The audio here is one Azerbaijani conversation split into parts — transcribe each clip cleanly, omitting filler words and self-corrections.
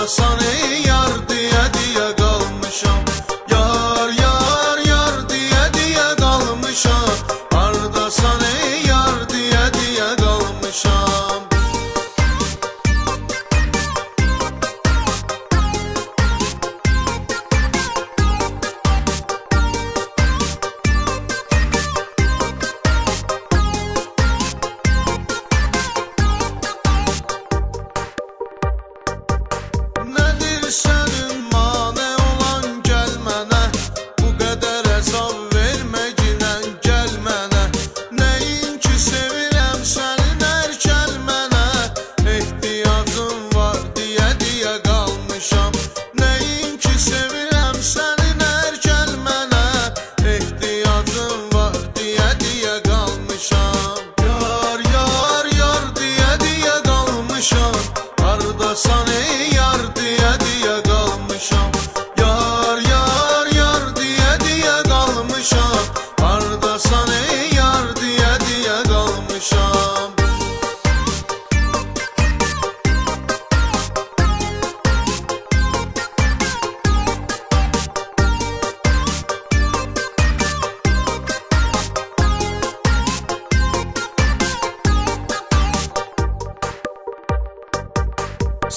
hardasan ey yar deyə deyə qalmışam. Yar yar yar deyə deyə qalmışam. Hardasan ey yar deyə deyə qalmışam. Sənin mane olan gəl mənə, bu qədər əzab vermə ginən gəl mənə. Nəyin ki sevirəm sənin hər kəlmənə, ehtiyacım var deyə deyə qalmışam. Nəyin ki sevirəm sənin hər kəlmənə, ehtiyacım var deyə deyə qalmışam. Yar yar yar deyə deyə qalmışam. Hardasan ey yar deyə deyə qalmışam. Yar yar yar deyə deyə qalmışam. Hardasan ey yar deyə deyə qalmışam.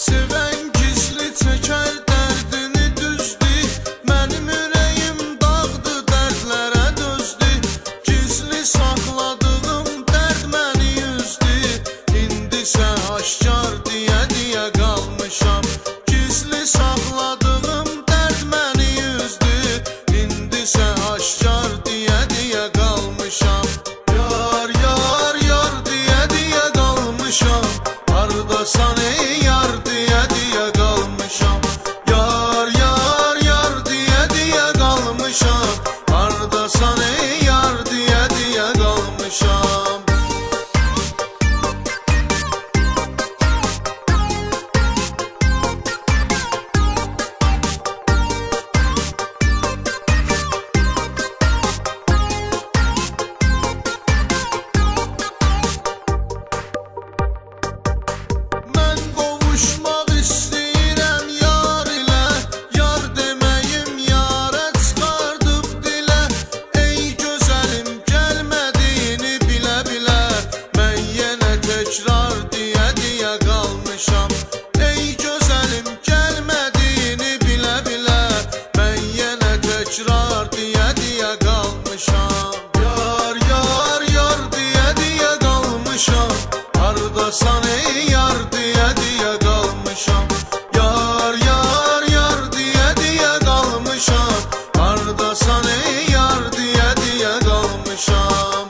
Sevən gizli çəkər dərdini düzdür, mənim ürəyim dağdı dərdlərə dözdür. Gizli saxladığım dərd məni üzdür, indisə aşkar deyə deyə qalmışam. Gizli saxladığım dərd məni üzdür, indisə aşkar deyə deyə qalmışam. Yar yar yar deyə deyə qalmışam. Hardasan ey yar deyə deyə qalmışam. Yar yar yar deyə deyə qalmışam. Hardasan ey yar deyə deyə qalmışam. Mən qovuşmaq istəyirəm yar ilə, yar deməyim yarə çıxardıb dilə. Ey gözəlim gəlmədiyini bilə bilə, mən yenə təkrar deyə deyə qalmışam. Ey gözəlim gəlmədiyini bilə bilə, mən yenə təkrar deyə deyə qalmışam. Yar yar yar deyə deyə qalmışam. Hardasan ey yar deyə deyə qalmışam. Yar yar yar deyə deyə qalmışam. Hardasan ey yar deyə deyə qalmışam.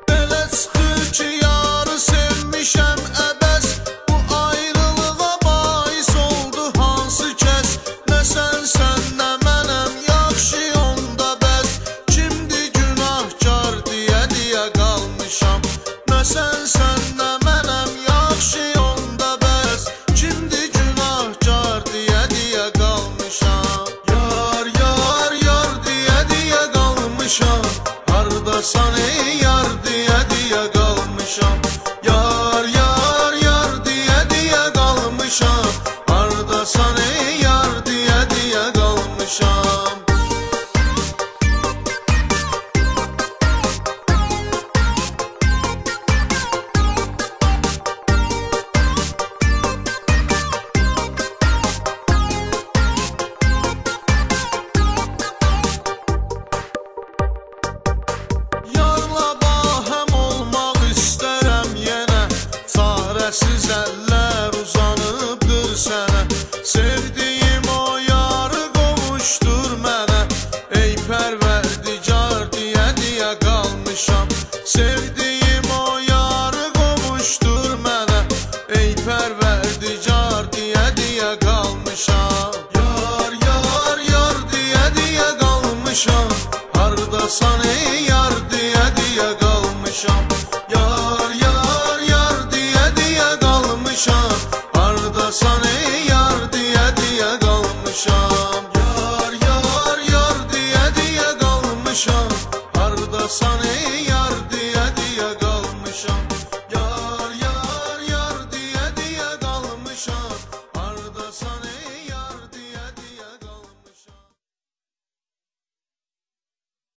Belə çıxır ki yarı sevmişəm əbəs, bu ayrılığa bais oldu hansı kəs. Nə sən nə mənəm yaxşı onda bəs, kimdir günahkar deyə deyə qalmışam. Nə sən nə mənəm yaxşı onda bəs, kimdir günahkar deyə deyə qalmışam. Yar yar yar deyə deyə qalmışam. Hardasan ey yar deyə deyə qalmışam. Yar yar yar deyə deyə qalmışam. Hardasan ey yar deyə deyə qalmışam. Yarla bahəm olmaq istərəm yenə, çarəsiz əllər uzanıbdır sənə. Sevdiyim o yarı qovuşdur mənə, ey pərverdigar deyə deyə qalmışam. Sevdiyim o yarı qovuşdur mənə, ey pərverdigar deyə deyə qalmışam. Yar yar yar deyə deyə qalmışam. Hardasan ey